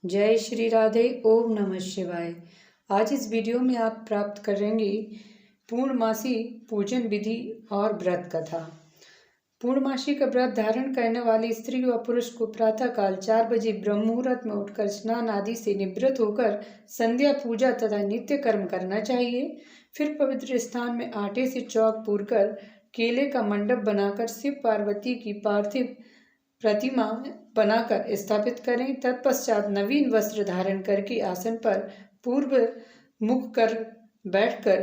जय श्री राधे। ओम नमः शिवाय। आज इस वीडियो में आप प्राप्त करेंगे पूर्णमासी पूजन विधि और व्रत कथा। पूर्णमासी का व्रत धारण करने वाली स्त्री व पुरुष को प्रातःकाल 4 बजे ब्रह्म मुहूर्त में उठकर स्नान आदि से निवृत्त होकर संध्या पूजा तथा नित्य कर्म करना चाहिए। फिर पवित्र स्थान में आटे से चौक पूरकर केले का मंडप बनाकर शिव पार्वती की पार्थिव प्रतिमा बनाकर स्थापित करें। तत्पश्चात नवीन वस्त्र धारण करके आसन पर पूर्व मुख कर बैठकर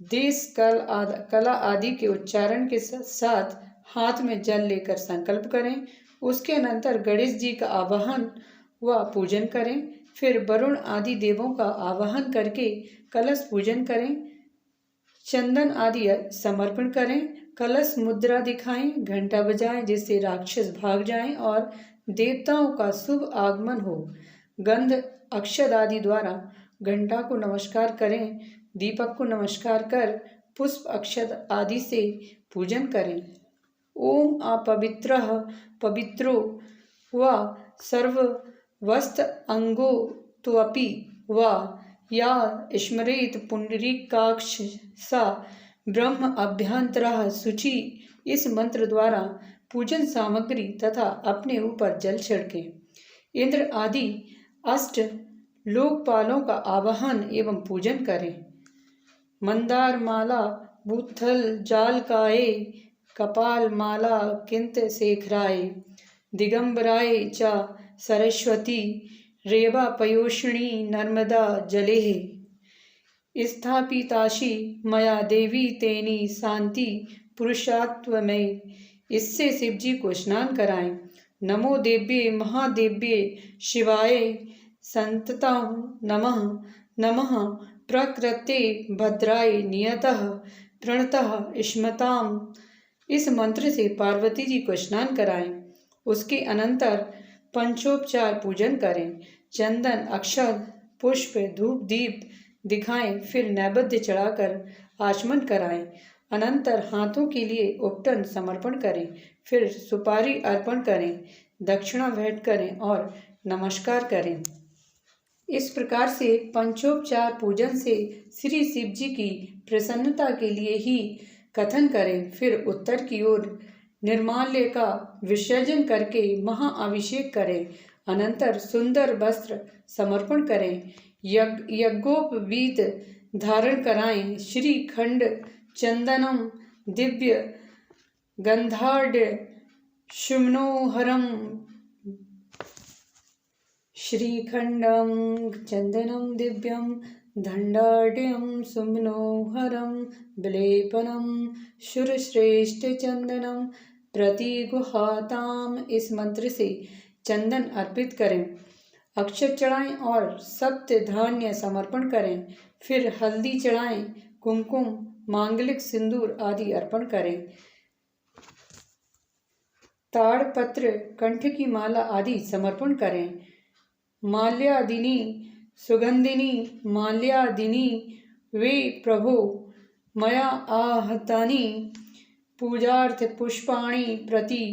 देश कला आदि के उच्चारण के साथ हाथ में जल लेकर संकल्प करें। उसके अनंतर गणेश जी का आवाहन व पूजन करें। फिर वरुण आदि देवों का आवाहन करके कलश पूजन करें, चंदन आदि समर्पण करें, कलश मुद्रा दिखाएं, घंटा बजाएं जिससे राक्षस भाग जाएं और देवताओं का शुभ आगमन हो। गंध अक्षत आदि द्वारा घंटा को नमस्कार करें, दीपक को नमस्कार कर पुष्प अक्षत आदि से पूजन करें। ओम अपवित्रः पवित्रो व सर्ववस्त अंगो त्वपि व या स्मरेत पुंडरीकाक्ष सा ब्रह्म अभ्यंतरः शुचि। इस मंत्र द्वारा पूजन सामग्री तथा अपने ऊपर जल छिड़कें। इंद्र आदि अष्ट लोकपालों का आवाहन एवं पूजन करें। मंदार माला बुत्थल जालकाये कपाल माला किंत शेखराय दिगंबराय च सरस्वती रेवा पयोषिणी नर्मदा जलेः स्थापिताशी मया देवी तेनी शांति पुरुषात्वमय। इससे शिव जी को स्नान कराएं। नमो देव्ये महादेव्ये शिवाय संतता नमः नमः प्रकृते भद्राय नियतः प्रणतः स्मताम। इस मंत्र से पार्वती जी को स्नान कराएं। उसके अनंतर पंचोपचार पूजन करें। चंदन अक्षत पुष्प धूप दीप दिखाएं, फिर नैवेद्य चढ़ाकर आचमन कराएं। अनंतर हाथों के लिए उपटन समर्पण करें, फिर सुपारी अर्पण करें, दक्षिणा भेंट करें और नमस्कार करें। इस प्रकार से पंचोपचार पूजन से श्री शिव जी की प्रसन्नता के लिए ही कथन करें। फिर उत्तर की ओर निर्माल्य का विसर्जन करके महाअभिषेक करें। अनंतर सुंदर वस्त्र समर्पण करें, यज्ञोपवीत धारण कराएं। श्रीखंड चंदनम दिव्य गंधाढ़ सुमनोहरम श्रीखंडम चंदनम दिव्यम दंडाढ़ सुमनोहरम विलेपनम सुरश्रेष्ठ चंदनम प्रतिगुहाताम। इस मंत्र से चंदन अर्पित करें, अक्षत चढ़ाएं और सप्त धान्य समर्पण करें। फिर हल्दी चढ़ाएं, कुमकुम मांगलिक सिंदूर आदि अर्पण करें। ताड़पत्र कंठ की माला आदि समर्पण करें। माल्यादिनी सुगंधिनी माल्यादिनी वे प्रभो मया आहतानि पूजार्थ पुष्पाणि प्रति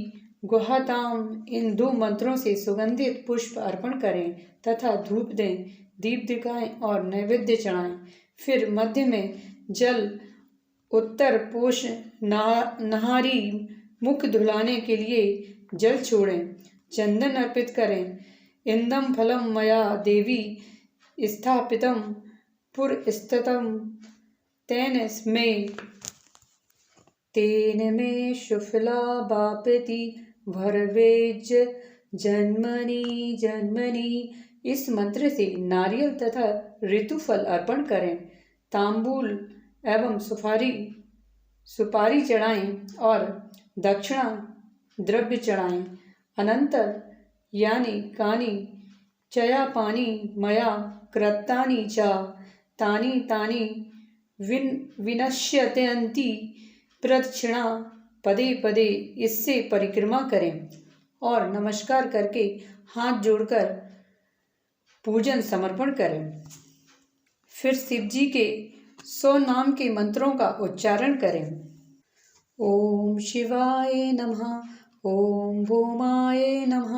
गुहाताम। इन 2 मंत्रों से सुगंधित पुष्प अर्पण करें तथा धूप दें, दीप दिखाएं और नैवेद्य चढ़ाएं। फिर मध्य में जल उत्तर पोष नहारी मुख धुलाने के लिए जल छोड़ें, चंदन अर्पित करें। इंदम फलम मया देवी स्थापितम पुरस्ततम तेन मे सुफला वापति भरवेज जन्मनि जन्मनि। इस मंत्र से नारियल तथा ऋतुफल अर्पण करें, तांबूल एवं सुपारी चढ़ाएं और दक्षिणा द्रव्य चढ़ाएं। अनंतर यानी कानी चया पानी मया कृतानि च तानि तानि विनश्यन्ति प्रदक्षिणा पदे पदे। इससे परिक्रमा करें और नमस्कार करके हाथ जोड़कर पूजन समर्पण करें। फिर शिव जी के 100 नाम के मंत्रों का उच्चारण करें। ओम शिवाय नमः, ओम भूमाय नमः,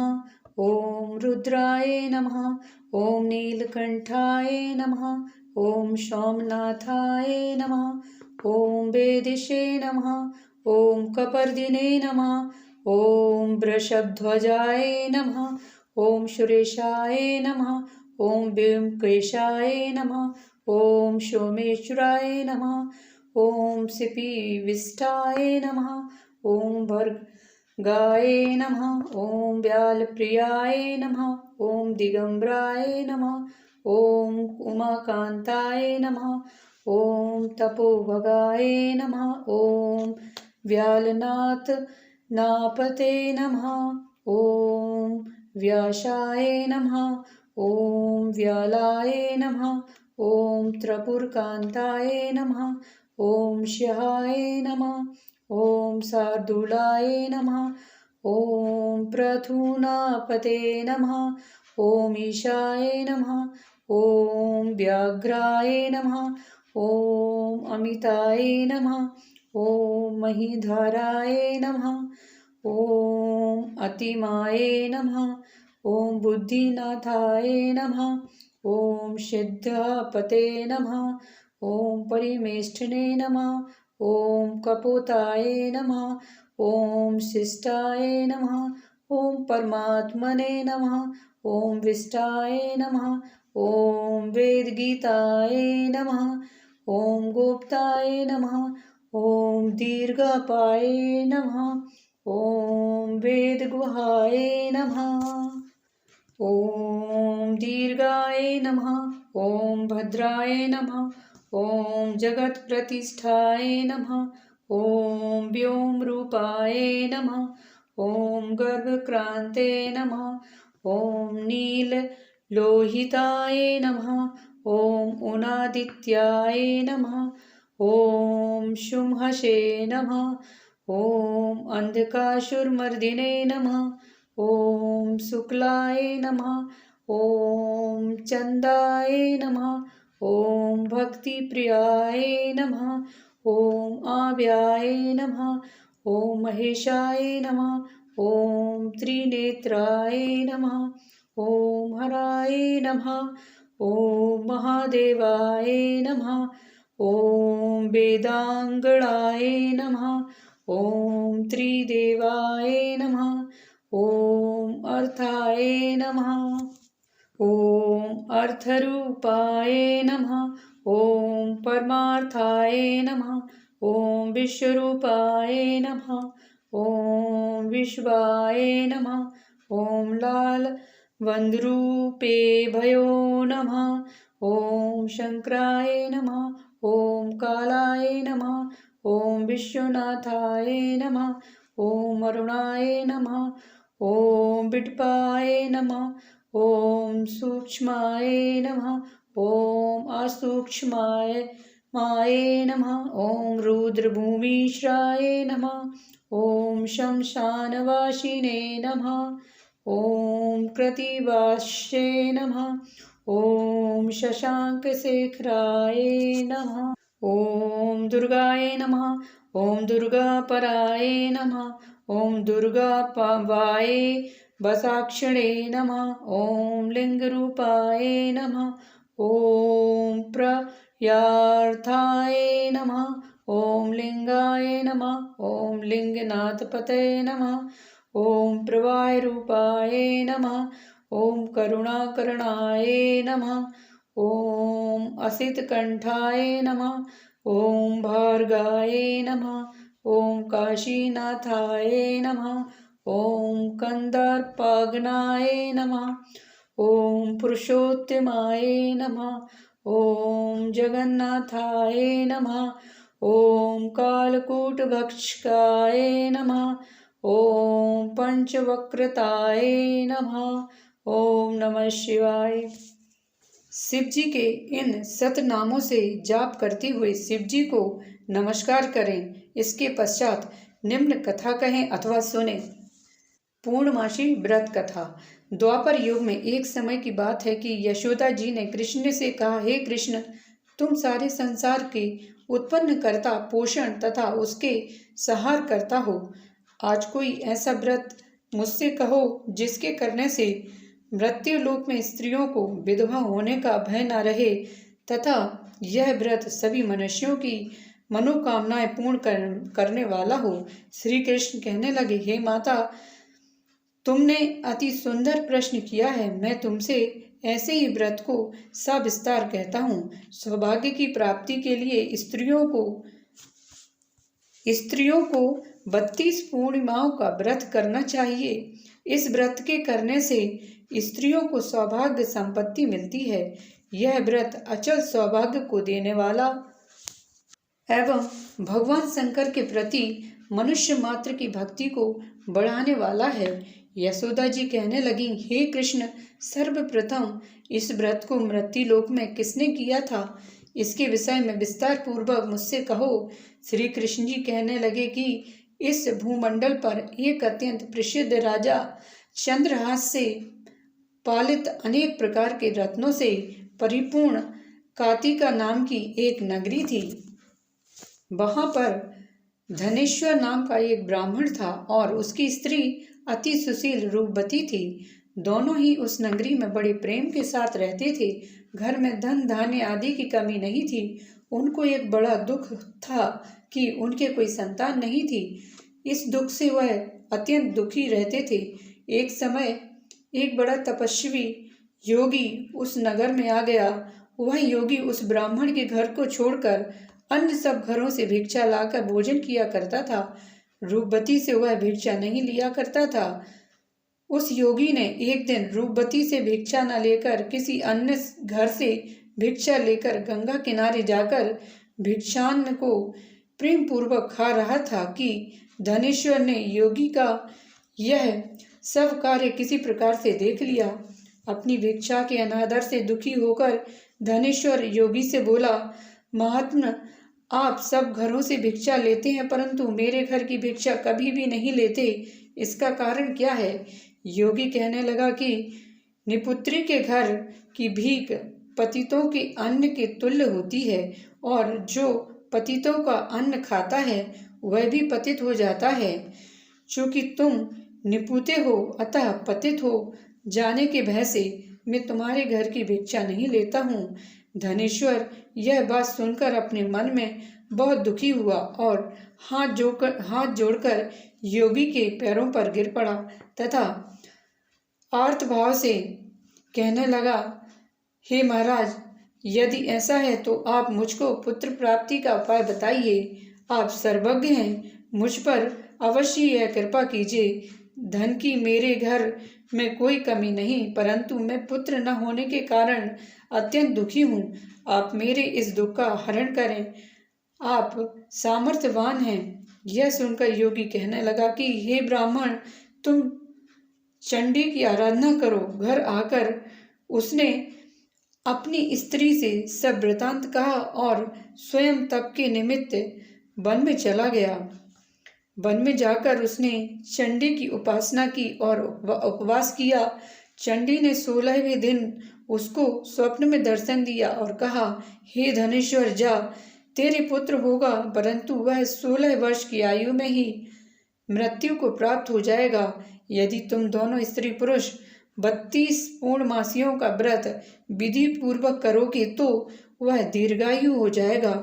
ओम रुद्राय नमः। ओम नीलकंठाय नमः। ओम सोमनाथाय नमः। ओम वेदिषे नमः। ओम कपर्दिने नमः। ओम वृषभध्वजाय नमः। ओम सुरेशाय नमः। ओम व्योमकेशाय नमः। ओम सोमेश्वराय नमः। ओम सिपिविष्टाय नमः। ओम भर्गाय नमः। ओम व्यालप्रियाय नमः। ओम दिगंबराय नमः। ओम उमाकांताय नमः। ओम तपोभगाय नमः। ओम व्यालनाथ नापते नमः। ओम व्यासाय नमः। ओम व्यालाय नमः। ओम त्रिपुरकांताय नमः। ओम शिहाय नमः। ओम शार्दूलाय नमः। ओम प्रथुनापते नमः। ओम ईशाय नमः। ओम व्याघ्राय नमः। ओम अमिताय नमः। ओम महीधराय नमः। ओम अतिमाय नमः। ओम बुद्धिनाथाय नमः। ओम सिद्धापते नमः। ओम परिमेष्ठिने नमः। ओम कपोताय नमः। ओम शिष्टाय नमः। ओम परमात्मने नमः। ओम विष्टाय नमः। ओम वेदगीताय नमः। ओम गोप्ताय नमः। ओम दीर्घपाय नमः। ओम वेदगुहाय नमः। ओम दीर्घाय नमः। ओम भद्राय नमः। ओम जगत प्रतिष्ठाय नमः। ओम व्योम रूपाय नमः। ओम गर्भक्रांते नमः। ओम नील लोहिताय नमः। ओम उनादित्याय नमः। ओम शुम्हसे नमः। ओम अंधकासुरमर्दिने नमः। ओम शुक्लाय नमः। ओम चंदाय नमः। ओम भक्तिप्रियाय नमः। ओम आव्याय नमः। ओम महेशाय नमः। ओम त्रिनेत्राय नमः। ओम हराय नमः। ओम महादेवाय नमः। ओम वेदांगणाय नमः। ओम त्रिदेवाय नमः। ओम अर्थाय नमः। ओम अर्थरूपाय नमः। ओम परमार्थाय नमः। ओम विश्वरूपाय नमः। ओम विश्वाय नमः। ओम लाल वंदरूपे भयो नमः। ओम शंकराय नमः। ओम कालाय नमः। ओम विश्वनाथाय नमः। ओम अरुणाय नमः। ओम विटपाय नमः। ओम सूक्ष्माय नमः। ओम असूक्ष्माय माय नमः। ओम रुद्रभूमिश्राय नमः। ओम शमशानवासिने नमः। ओम कृतिवास्ये नमः। ओम शशांकशेखराय नमः। ओम दुर्गाय नमः। ओम दुर्गापराय नमः। ओम दुर्गापावाय वसाक्षणे नमः। ओम लिंगरूपाय नमः। ओम प्रयार्थाय नमः। ओम लिंगाय नमः। ओम लिंगनाथपते नमः। ओम प्रवाय रूपाय नमः। ओम करुणाकरणाय नमः। ओम असितकंठाय नमः। ओम भार्गाय नमः। ओम काशीनाथाय नमः। ओम कंदर्पाग्नाय नमः। ओम पुरुषोत्तमाय नमः। ओम जगन्नाथाय नमः। ओम कालकूटभक्षकाय नमः। ओम पंचवक्रताय नमः। ओम नमः शिवाय। शिव जी के इन सतनामों से जाप करते हुए शिव जी को नमस्कार करें। इसके पश्चात निम्न कथा कहें अथवा सुने। पूर्णमासी व्रत कथा। द्वापर युग में एक समय की बात है कि यशोदा जी ने कृष्ण से कहा, हे कृष्ण, तुम सारे संसार के उत्पन्न करता, पोषण तथा उसके संहार करता हो। आज कोई ऐसा व्रत मुझसे कहो, जिसके करने से मृत्यु लोक में स्त्रियों को विधवा होने का भय न रहे तथा यह व्रत सभी मनुष्यों की मनोकामनाएं पूर्ण करने वाला हो। श्री कृष्ण कहने लगे, हे माता, तुमने अति सुंदर प्रश्न किया है। मैं तुमसे ऐसे ही व्रत को सविस्तार कहता हूँ। सौभाग्य की प्राप्ति के लिए स्त्रियों को 32 पूर्णिमाओं का व्रत करना चाहिए। इस व्रत के करने से स्त्रियों को सौभाग्य संपत्ति मिलती है। यह व्रत अचल सौभाग्य को देने वाला एवं भगवान शंकर के प्रति मनुष्य मात्र की भक्ति को बढ़ाने वाला है। यशोदा जी कहने लगी, हे कृष्ण, सर्वप्रथम इस व्रत को मृत्युलोक में किसने किया था, इसके विषय में विस्तार पूर्वक मुझसे कहो। श्री कृष्ण जी कहने लगे कि इस भूमंडल पर एक अत्यंत प्रसिद्ध राजा चंद्रहास से पालित अनेक प्रकार के रत्नों से परिपूर्ण कातिका नाम की एक नगरी थी। वहां पर धनेश्वर नाम का एक ब्राह्मण था और उसकी स्त्री अति सुशील रूपवती थी। दोनों ही उस नगरी में बड़े प्रेम के साथ रहते थे। घर में धन धान्य आदि की कमी नहीं थी। उनको एक बड़ा दुख था कि उनके कोई संतान नहीं थी। इस दुख से वह अत्यंत दुखी रहते थे। एक समय एक बड़ा तपस्वी योगी उस नगर में आ गया। वह योगी उस ब्राह्मण के घर को छोड़कर अन्य सब घरों से भिक्षा लाकर भोजन किया करता था। रूपवती से वह भिक्षा नहीं लिया करता था। उस योगी ने एक दिन रूपवती से भिक्षा न लेकर किसी अन्य घर से भिक्षा लेकर गंगा किनारे जाकर भिक्षान्न को प्रेम पूर्वक खा रहा था कि धनेश्वर ने योगी का यह सब कार्य किसी प्रकार से देख लिया। अपनी भिक्षा के अनादर से दुखी होकर धनेश्वर योगी से बोला, महात्मा, आप सब घरों से भिक्षा लेते हैं परंतु मेरे घर की भिक्षा कभी भी नहीं लेते, इसका कारण क्या है? योगी कहने लगा कि निपुत्री के घर की भीख पतितों के अन्न के तुल्य होती है और जो पतितों का अन्न खाता है वह भी पतित हो जाता है। चूंकि तुम निपुते हो अतः पतित हो जाने के भय से मैं तुम्हारे घर की भिक्षा नहीं लेता हूँ। धनेश्वर यह बात सुनकर अपने मन में बहुत दुखी हुआ और हाथ जोड़कर योगी के पैरों पर गिर पड़ा तथा आर्त भाव से कहने लगा, हे महाराज, यदि ऐसा है तो आप मुझको पुत्र प्राप्ति का उपाय बताइए। आप सर्वज्ञ हैं, मुझ पर अवश्य यह कृपा कीजिए। धन की मेरे घर में कोई कमी नहीं, परंतु मैं पुत्र न होने के कारण अत्यंत दुखी हूँ। आप मेरे इस दुख का हरण करें, आप सामर्थ्यवान हैं। यह सुनकर योगी कहने लगा कि हे ब्राह्मण, तुम चंडी की आराधना करो। घर आकर उसने अपनी स्त्री से सब वृतांत कहा और स्वयं तप के निमित्त वन में चला गया। वन में जाकर उसने चंडी की उपासना की और उपवास किया। चंडी ने 16वें दिन उसको स्वप्न में दर्शन दिया और कहा, हे धनेश्वर, जा, तेरे पुत्र होगा, परंतु वह 16 वर्ष की आयु में ही मृत्यु को प्राप्त हो जाएगा। यदि तुम दोनों स्त्री पुरुष 32 पूर्णमासियों का व्रत विधि पूर्वक करोगे तो वह दीर्घायु हो जाएगा।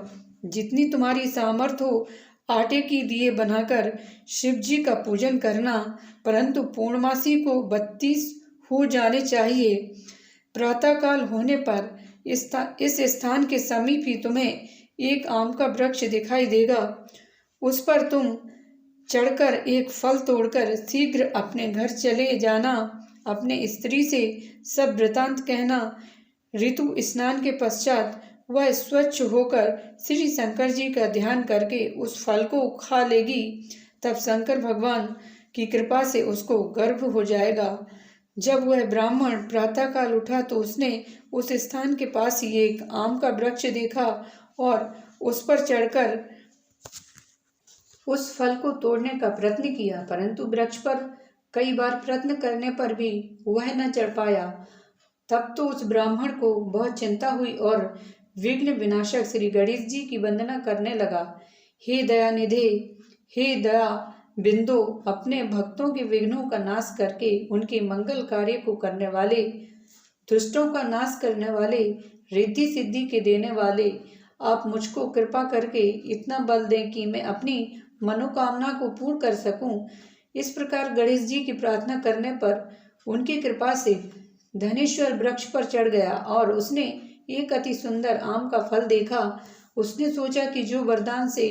जितनी तुम्हारी सामर्थ्य हो आटे की दिए बनाकर शिव जी का पूजन करना, परंतु पूर्णमासी को 32 हो जाने चाहिए। प्रातःकाल होने पर इस स्थान के समीप ही तुम्हें एक आम का वृक्ष दिखाई देगा। उस पर तुम चढ़कर एक फल तोड़कर शीघ्र अपने घर चले जाना। अपने स्त्री से सब वृतांत कहना। ऋतु स्नान के पश्चात वह स्वच्छ होकर श्री शंकर जी का ध्यान करके उस फल को खा लेगी। तब शंकर भगवान की कृपा से उसको गर्भ हो जाएगा। जब वह ब्राह्मण प्रातःकाल उठा तो उसने उस स्थान के पास ही एक आम का वृक्ष देखा और उस पर चढ़कर उस फल को तोड़ने का प्रयत्न किया, परंतु वृक्ष पर कई बार प्रयत्न करने पर भी वह न चढ़ पाया। तब तो उस ब्राह्मण को बहुत चिंता हुई और विघ्न विनाशक श्री गणेश जी की वंदना करने लगा। हे दयानिधे, हे दया बिंदु अपने भक्तों के विघ्नों का नाश करके उनके मंगल कार्य को करने वाले, दुष्टों का नाश करने वाले, रिद्धि सिद्धि के देने वाले, आप मुझको कृपा करके इतना बल दें कि मैं अपनी मनोकामना को पूर्ण कर सकूं। इस प्रकार गणेश जी की प्रार्थना करने पर उनकी कृपा से धनेश्वर वृक्ष पर चढ़ गया और उसने एक अति सुंदर आम का फल देखा। उसने सोचा कि जो वरदान से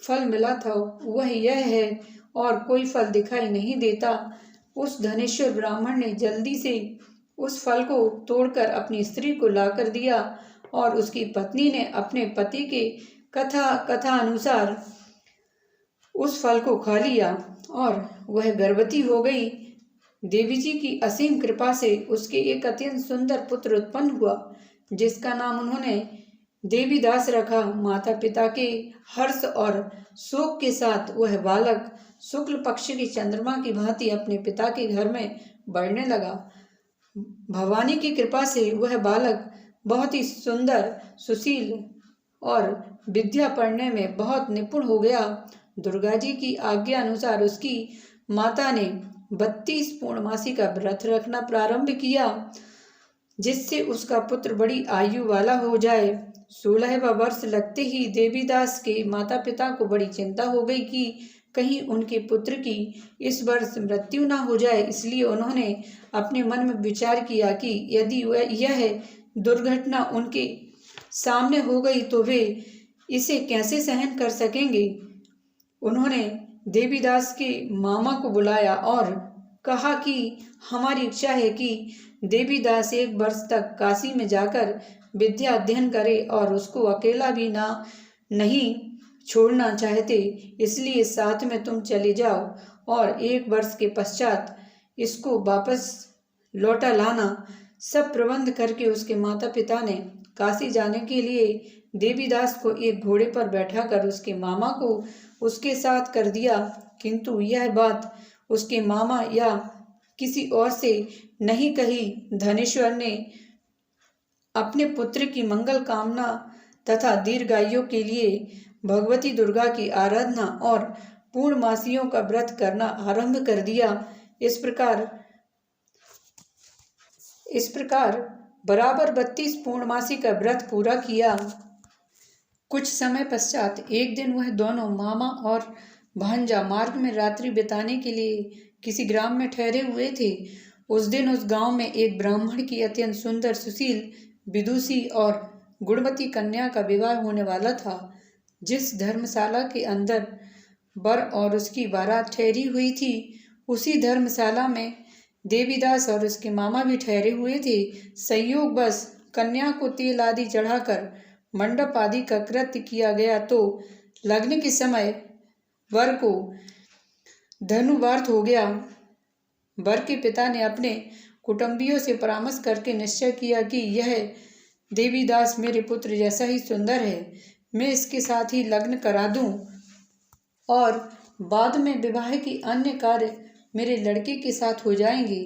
फल मिला था वह यह है और कोई फल दिखाई नहीं देता। उस धनेश्वर ब्राह्मण ने जल्दी से उस फल को तोड़कर अपनी स्त्री को लाकर दिया और उसकी पत्नी ने अपने पति के कथा अनुसार उस फल को खा लिया और वह गर्भवती हो गई। देवी जी की असीम कृपा से उसके एक अत्यंत सुंदर पुत्र उत्पन्न हुआ, जिसका नाम उन्होंने देवीदास रखा। माता पिता के हर्ष और शोक के साथ वह बालक शुक्ल पक्ष की चंद्रमा की भांति अपने पिता के घर में बढ़ने लगा। भवानी की कृपा से वह बालक बहुत ही सुंदर, सुशील और विद्या पढ़ने में बहुत निपुण हो गया। दुर्गा जी की आज्ञा अनुसार उसकी माता ने 32 पूर्णमासी का व्रत रखना प्रारंभ किया, जिससे उसका पुत्र बड़ी आयु वाला हो जाए। 16वां वर्ष लगते ही देवीदास के माता पिता को बड़ी चिंता हो गई कि कहीं उनके पुत्र की इस वर्ष मृत्यु ना हो जाए। इसलिए उन्होंने अपने मन में विचार किया कि यदि यह दुर्घटना उनके सामने हो गई तो वे इसे कैसे सहन कर सकेंगे। उन्होंने देवीदास के मामा को बुलाया और कहा कि हमारी इच्छा है कि देवीदास 1 वर्ष तक काशी में जाकर विद्या अध्ययन करे और उसको अकेला भी नहीं छोड़ना चाहते, इसलिए साथ में तुम चले जाओ और 1 वर्ष के पश्चात इसको वापस लौटा लाना। सब प्रबंध करके उसके माता पिता ने काशी जाने के लिए देवीदास को एक घोड़े पर बैठाकर उसके मामा को उसके साथ कर दिया, किंतु यह बात उसके मामा या किसी और से नहीं कही। धनेश्वर ने अपने पुत्र की मंगल कामना तथा दीर्घायु के लिए भगवती दुर्गा की आराधना और पूर्णमासियों का व्रत करना आरंभ कर दिया। इस प्रकार बराबर 32 पूर्णमासी का व्रत पूरा किया। कुछ समय पश्चात एक दिन वह दोनों मामा और भांजा मार्ग में रात्रि बिताने के लिए किसी ग्राम में ठहरे हुए थे। उस दिन उस गांव में एक ब्राह्मण की अत्यंत सुंदर, सुशील, विदुषी और गुणवती कन्या का विवाह होने वाला था। जिस धर्मशाला के अंदर वर और उसकी बारात ठहरी हुई थी, उसी धर्मशाला में देवीदास और उसके मामा भी ठहरे हुए थे। संयोगवश कन्या को तेल आदि चढ़ाकर मंडप आदि का कृत्य किया गया तो लगने के समय वर को धनुवार्थ हो गया। वर के पिता ने अपने कुटुंबियों से परामर्श करके निश्चय किया कि यह देवीदास मेरे पुत्र जैसा ही सुंदर है, मैं इसके साथ ही लग्न करा दूं और बाद में विवाह की अन्य कार्य मेरे लड़के के साथ हो जाएंगे।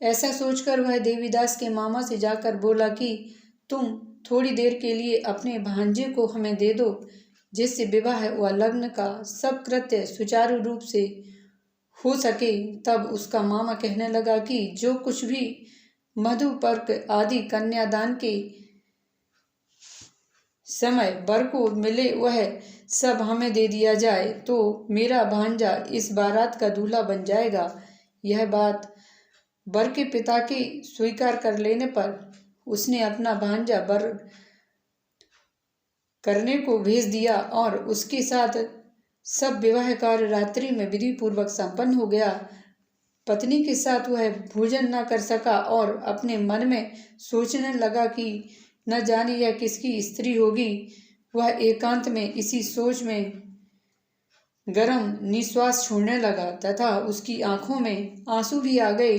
ऐसा सोचकर वह देवीदास के मामा से जाकर बोला कि तुम थोड़ी देर के लिए अपने भांजे को हमें दे दो, जिससे विवाह व लग्न का सब कृत्य सुचारू रूप से हो सके। तब उसका मामा कहने लगा कि जो कुछ भी मधुपर्क आदि कन्यादान के समय वर को मिले वह सब हमें दे दिया जाए, तो मेरा भांजा इस बारात का दूल्हा बन जाएगा। यह बात वर के पिता के स्वीकार कर लेने पर उसने अपना भांजा वर करने को भेज दिया और उसके साथ सब विवाह कार्य रात्रि में विधि पूर्वक संपन्न हो गया। पत्नी के साथ वह भोजन न कर सका और अपने मन में सोचने लगा कि न जाने यह किसकी स्त्री होगी। वह एकांत में इसी सोच में गरम निश्वास छोड़ने लगा तथा उसकी आंखों में आंसू भी आ गए।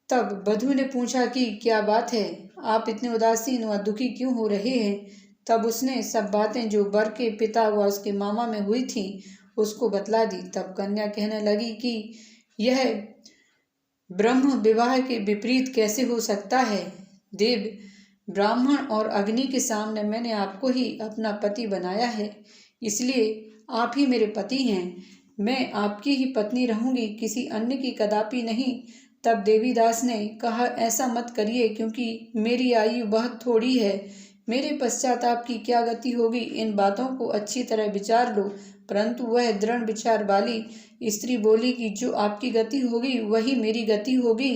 तब वधू ने पूछा कि क्या बात है, आप इतने उदासीन व दुखी क्यों हो रहे हैं। तब उसने सब बातें जो वर के पिता व उसके मामा में हुई थी उसको बतला दी। तब कन्या कहने लगी कि यह ब्रह्म विवाह के विपरीत कैसे हो सकता है। देव, ब्राह्मण और अग्नि के सामने मैंने आपको ही अपना पति बनाया है, इसलिए आप ही मेरे पति हैं। मैं आपकी ही पत्नी रहूंगी, किसी अन्य की कदापि नहीं। तब देवीदास ने कहा, ऐसा मत करिए, क्योंकि मेरी आयु बहुत थोड़ी है। मेरे पश्चात आपकी क्या गति होगी, इन बातों को अच्छी तरह विचार लो। परंतु वह दृढ़ विचार वाली स्त्री बोली कि जो आपकी गति होगी वही मेरी गति होगी।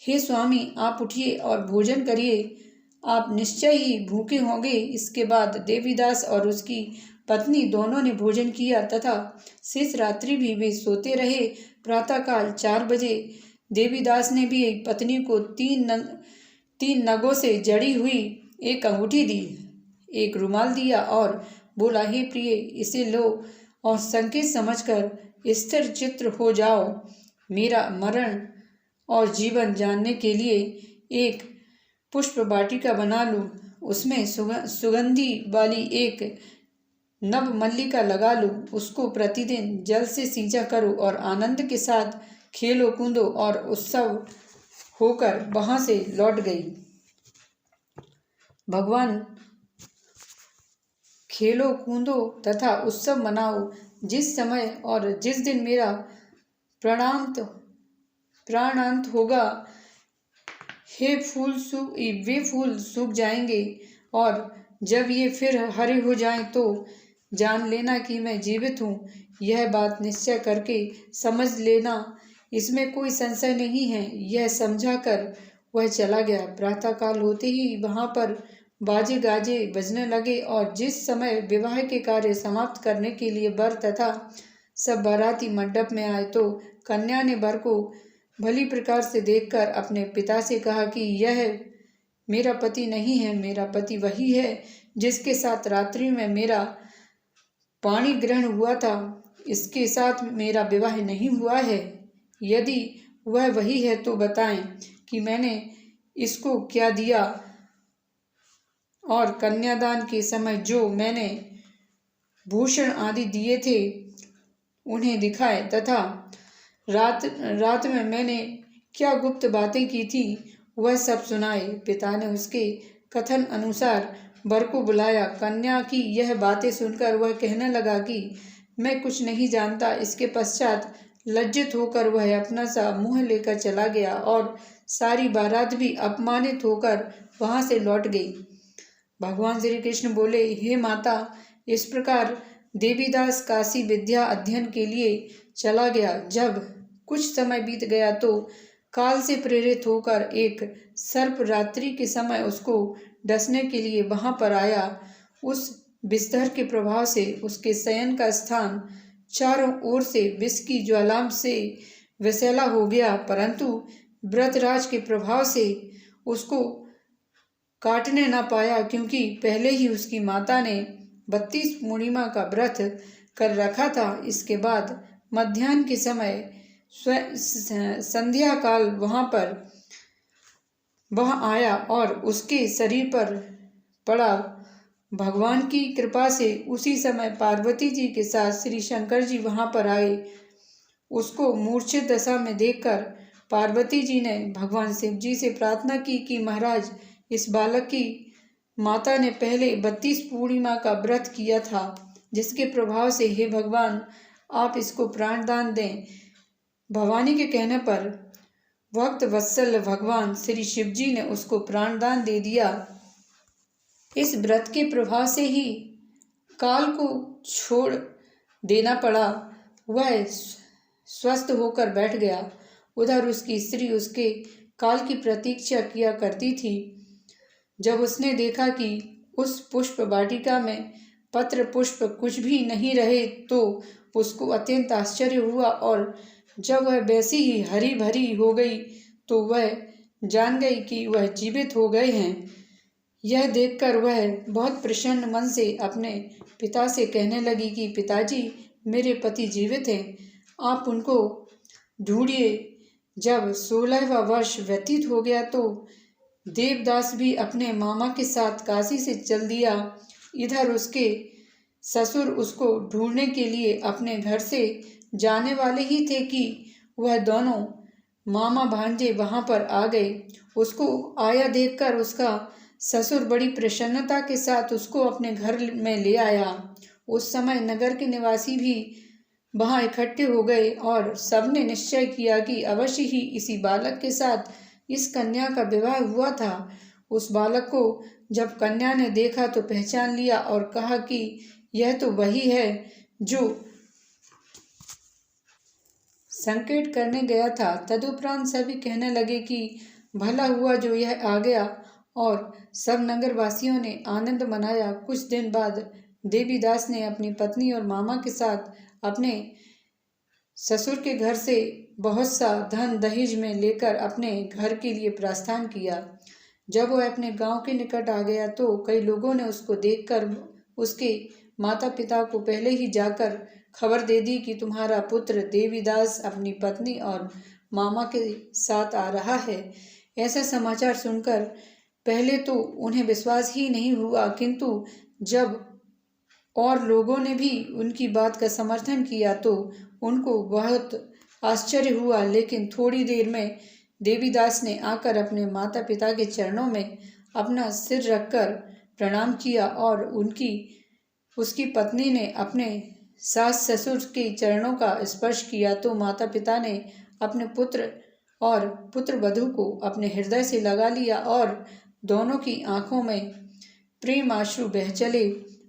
हे स्वामी, आप उठिए और भोजन करिए, आप निश्चय ही भूखे होंगे। इसके बाद देवीदास और उसकी पत्नी दोनों ने भोजन किया तथा शेष रात्रि भी वे सोते रहे। प्रातःकाल 4 बजे देवीदास ने भी पत्नी को तीन नगों से जड़ी हुई एक अंगूठी दी, एक रुमाल दिया और बोला, हे प्रिय, इसे लो और संकेत समझकर स्थिर चित्र हो जाओ। मेरा मरण और जीवन जानने के लिए एक पुष्प वाटिका बना लूं, उसमें सुगंधी वाली एक नव मल्लिका लगा लूं, उसको प्रतिदिन जल से सींचा करो और आनंद के साथ खेलो कूदो। और उत्सव होकर वहां से लौट गई। भगवान, खेलो कूदो तथा उत्सव मनाओ। जिस समय और जिस दिन मेरा प्राणांत होगा, वे फूल सूख जाएंगे और जब ये फिर हरे हो जाएं तो जान लेना कि मैं जीवित हूँ। यह बात निश्चय करके समझ लेना, इसमें कोई संशय नहीं है। यह समझाकर वह चला गया। प्रातःकाल होते ही वहां पर बाजे गाजे बजने लगे और जिस समय विवाह के कार्य समाप्त करने के लिए वर तथा सब बाराती मंडप में आए तो कन्या ने वर को भली प्रकार से देखकर अपने पिता से कहा कि यह मेरा पति नहीं है, मेरा पति वही है जिसके साथ रात्रि में मेरा पाणी ग्रहण हुआ था, इसके साथ मेरा विवाह नहीं हुआ है। यदि वह वही है तो बताएं कि मैंने इसको क्या दिया और कन्यादान के समय जो मैंने भूषण आदि दिए थे उन्हें दिखाए तथा रात में मैंने क्या गुप्त बातें की थी वह सब सुनाए। पिता ने उसके कथन अनुसार वर को बुलाया। कन्या की यह बातें सुनकर वह कहने लगा कि मैं कुछ नहीं जानता। इसके पश्चात लज्जित होकर वह अपना सा मुंह लेकर चला गया और सारी बारात भी अपमानित होकर वहां से लौट गई। भगवान श्री कृष्ण बोले, हे माता, इस प्रकार देवीदास काशी विद्या अध्ययन के लिए चला गया। जब कुछ समय बीत गया तो काल से प्रेरित होकर एक सर्प रात्रि के समय उसको डसने के लिए वहां पर आया। उस विषधर के प्रभाव से उसके शयन का स्थान चारों ओर से विष की ज्वाला से विषैला हो गया, परंतु व्रतराज के प्रभाव से उसको काटने न पाया, क्योंकि पहले ही उसकी माता ने 32 पूर्णिमा का व्रत कर रखा था। इसके बाद मध्याह्न के समय संध्या काल वह आया और उसके शरीर पर पड़ा। भगवान की कृपा से उसी समय पार्वती जी के साथ श्री शंकर जी वहां पर आए। उसको मूर्छित दशा में देखकर पार्वती जी ने भगवान शिव जी से प्रार्थना की कि महाराज, इस बालक की माता ने पहले 32 पूर्णिमा का व्रत किया था, जिसके प्रभाव से हे भगवान आप इसको प्राणदान दें। भवानी के कहने पर भक्त वत्सल भगवान श्री शिव जी ने उसको प्राणदान दे दिया। इस व्रत के प्रभाव से ही काल को छोड़ देना पड़ा। वह स्वस्थ होकर बैठ गया। उधर उसकी स्त्री उसके काल की प्रतीक्षा किया करती थी। जब उसने देखा कि उस पुष्प वाटिका में पत्र पुष्प कुछ भी नहीं रहे तो उसको अत्यंत आश्चर्य हुआ और जब वह वैसी ही हरी भरी हो गई तो वह जान गई कि वह जीवित हो गए हैं। यह देखकर वह बहुत प्रसन्न मन से अपने पिता से कहने लगी कि पिताजी, मेरे पति जीवित हैं, आप उनको ढूंढिए। जब 16वां वर्ष व्यतीत हो गया तो देवदास भी अपने मामा के साथ काशी से चल दिया। इधर उसके ससुर उसको ढूंढने के लिए अपने घर से जाने वाले ही थे कि वह दोनों मामा भांजे वहां पर आ गए। उसको आया देखकर उसका ससुर बड़ी प्रसन्नता के साथ उसको अपने घर में ले आया। उस समय नगर के निवासी भी वहां इकट्ठे हो गए और सबने निश्चय किया कि अवश्य ही इसी बालक के साथ इस कन्या का विवाह हुआ था। उस बालक को जब कन्या ने देखा तो पहचान लिया और कहा कि यह तो वही है जो संकेत करने गया था। तदुपरांत सभी कहने लगे कि भला हुआ जो यह आ गया, और सब नगरवासियों ने आनंद मनाया। कुछ दिन बाद देवीदास ने अपनी पत्नी और मामा के साथ अपने ससुर के घर से बहुत सा धन दहेज में लेकर अपने घर के लिए प्रस्थान किया। जब वह अपने गांव के निकट आ गया तो कई लोगों ने उसको देखकर उसके माता पिता को पहले ही जाकर खबर दे दी कि तुम्हारा पुत्र देवीदास अपनी पत्नी और मामा के साथ आ रहा है। ऐसा समाचार सुनकर पहले तो उन्हें विश्वास ही नहीं हुआ, किंतु जब और लोगों ने भी उनकी बात का समर्थन किया तो उनको बहुत आश्चर्य हुआ। लेकिन थोड़ी देर में देवीदास ने आकर अपने माता पिता के चरणों में अपना सिर रखकर प्रणाम किया और उसकी पत्नी ने अपने सास ससुर के चरणों का स्पर्श किया तो माता पिता ने अपने पुत्र और पुत्र वधू को अपने हृदय से लगा लिया और दोनों की आंखों में प्रेम आंसू बह चले।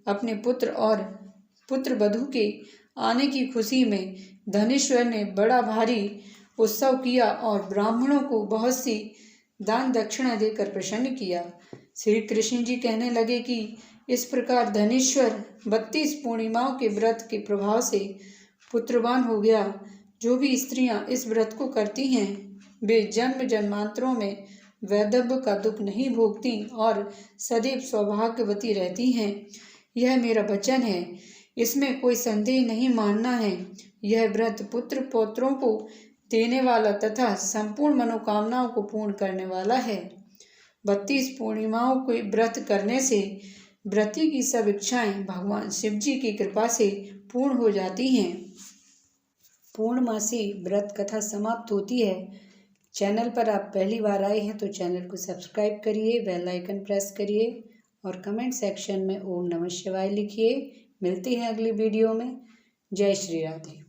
अपने पुत्र और पुत्र वधू के आने की खुशी में धनेश्वर ने बड़ा भारी उत्सव किया और ब्राह्मणों को बहुत सी दान दक्षिणा देकर प्रसन्न किया। श्री कृष्ण जी कहने लगे कि इस प्रकार धनेश्वर 32 पूर्णिमाओं के व्रत के प्रभाव से पुत्रवान हो गया। जो भी स्त्रियां इस व्रत को करती हैं वे जन्म जन्मांतरों में वैधव्य का दुख नहीं भोगती और सदैव सौभाग्यवती रहती हैं। यह मेरा वचन है, इसमें कोई संदेह नहीं मानना है। यह व्रत पुत्र पौत्रों को देने वाला तथा संपूर्ण मनोकामनाओं को पूर्ण करने वाला है। 32 पूर्णिमाओं के व्रत करने से व्रती की सब इच्छाएं भगवान शिव जी की कृपा से पूर्ण हो जाती हैं। पूर्णमासी व्रत कथा समाप्त होती है। चैनल पर आप पहली बार आए हैं तो चैनल को सब्सक्राइब करिए, बेल आइकन प्रेस करिए और कमेंट सेक्शन में ओम नमः शिवाय लिखिए। मिलते हैं अगली वीडियो में। जय श्री राधे।